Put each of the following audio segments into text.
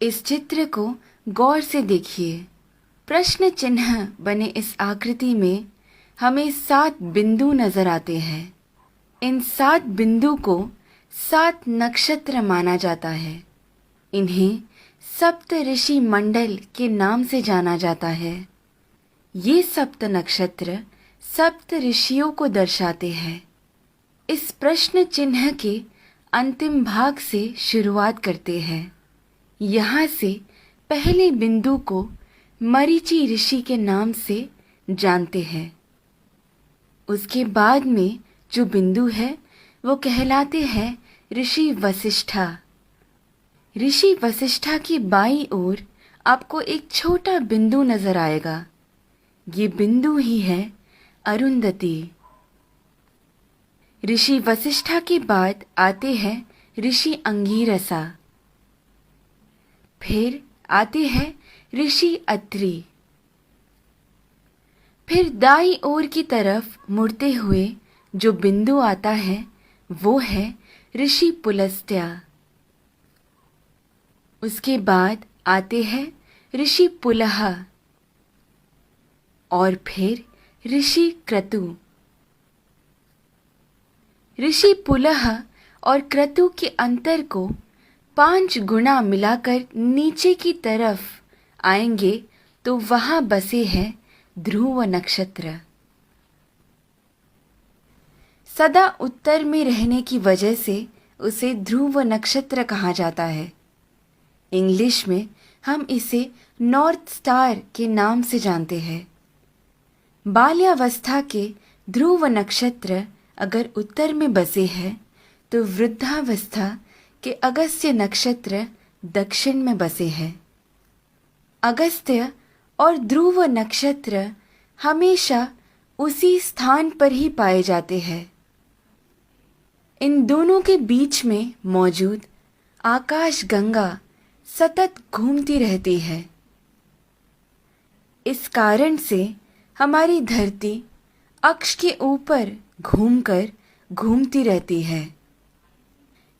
इस चित्र को गौर से देखिए। प्रश्न चिन्ह बने इस आकृति में हमें 7 बिंदु नजर आते हैं। इन 7 बिंदु को 7 नक्षत्र माना जाता है। इन्हें सप्त ऋषि मंडल के नाम से जाना जाता है। ये सप्त नक्षत्र सप्त ऋषियों को दर्शाते हैं। इस प्रश्न चिन्ह के अंतिम भाग से शुरुआत करते हैं। यहाँ से पहले बिंदु को मरीचि ऋषि के नाम से जानते हैं। उसके बाद में जो बिंदु है वो कहलाते हैं ऋषि वशिष्ठा। ऋषि वशिष्ठा की बाईं ओर आपको एक छोटा बिंदु नजर आएगा। ये बिंदु ही है अरुंधति। ऋषि वशिष्ठा के बाद आते हैं ऋषि अंगीरसा। फिर आते हैं ऋषि अत्रि। फिर दाईं ओर की तरफ मुड़ते हुए जो बिंदु आता है वो है ऋषि पुलस्त्य। उसके बाद आते हैं ऋषि पुलह और फिर ऋषि क्रतु। ऋषि पुलह और क्रतु के अंतर को 5 गुना मिलाकर नीचे की तरफ आएंगे तो वहां बसे हैं ध्रुव नक्षत्र। सदा उत्तर में रहने की वजह से उसे ध्रुव नक्षत्र कहा जाता है। इंग्लिश में हम इसे नॉर्थ स्टार के नाम से जानते हैं। बाल्यावस्था के ध्रुव नक्षत्र अगर उत्तर में बसे हैं तो वृद्धावस्था कि अगस्त्य नक्षत्र दक्षिण में बसे हैं। अगस्त्य और ध्रुव नक्षत्र हमेशा उसी स्थान पर ही पाए जाते हैं। इन दोनों के बीच में मौजूद आकाश गंगा सतत घूमती रहती है। इस कारण से हमारी धरती अक्ष के ऊपर घूमकर घूमती रहती है।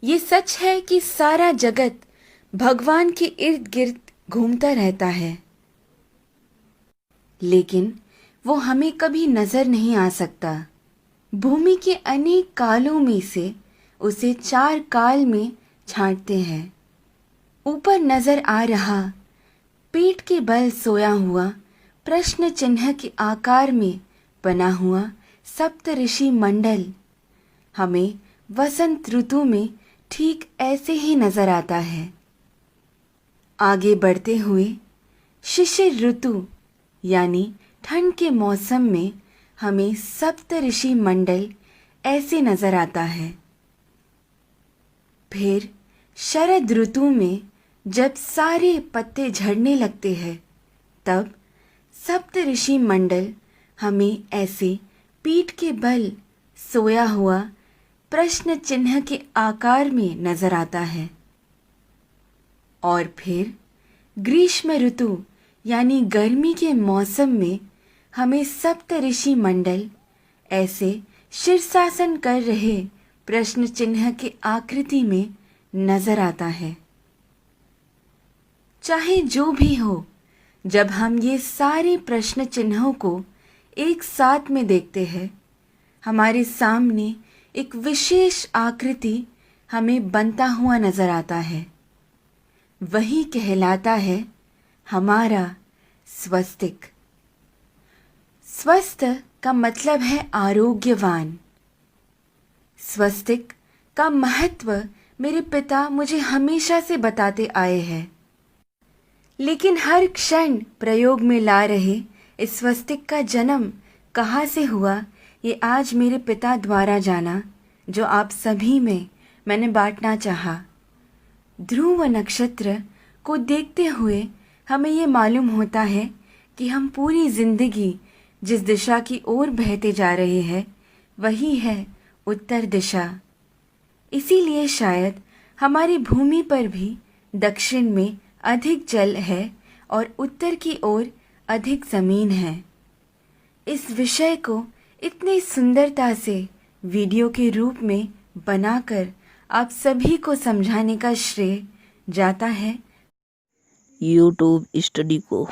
ये सच है कि सारा जगत भगवान के इर्द गिर्द घूमता रहता है, लेकिन वो हमें कभी नजर नहीं आ सकता। भूमि के अनेक कालों में से उसे 4 काल में छांटते हैं। ऊपर नजर आ रहा पीठ के बल सोया हुआ प्रश्न चिन्ह के आकार में बना हुआ सप्त ऋषि मंडल हमें वसंत ऋतु में ठीक ऐसे ही नजर आता है। आगे बढ़ते हुए शिशिर ऋतु यानी ठंड के मौसम में हमें सप्त ऋषि मंडल ऐसे नजर आता है। फिर शरद ऋतु में जब सारे पत्ते झड़ने लगते हैं तब सप्त ऋषि मंडल हमें ऐसे पीठ के बल सोया हुआ प्रश्न चिन्ह के आकार में नजर आता है। और फिर ग्रीष्म ऋतु यानी गर्मी के मौसम में हमें सप्त ऋषि मंडल ऐसे शीर्षासन कर रहे प्रश्न चिन्ह के आकृति में नजर आता है। चाहे जो भी हो, जब हम ये सारे प्रश्न चिन्हों को एक साथ में देखते हैं, हमारे सामने एक विशेष आकृति हमें बनता हुआ नजर आता है। वही कहलाता है हमारा स्वस्तिक। स्वस्थ का मतलब है आरोग्यवान। स्वस्तिक का महत्व मेरे पिता मुझे हमेशा से बताते आए हैं, लेकिन हर क्षण प्रयोग में ला रहे इस स्वस्तिक का जन्म कहाँ से हुआ ये आज मेरे पिता द्वारा जाना, जो आप सभी में मैंने बांटना चाहा। ध्रुव नक्षत्र को देखते हुए हमें ये मालूम होता है कि हम पूरी जिंदगी जिस दिशा की ओर बहते जा रहे हैं वही है उत्तर दिशा। इसीलिए शायद हमारी भूमि पर भी दक्षिण में अधिक जल है और उत्तर की ओर अधिक जमीन है। इस विषय को इतनी सुंदरता से वीडियो के रूप में बनाकर आप सभी को समझाने का श्रेय जाता है यूट्यूब स्टडी को।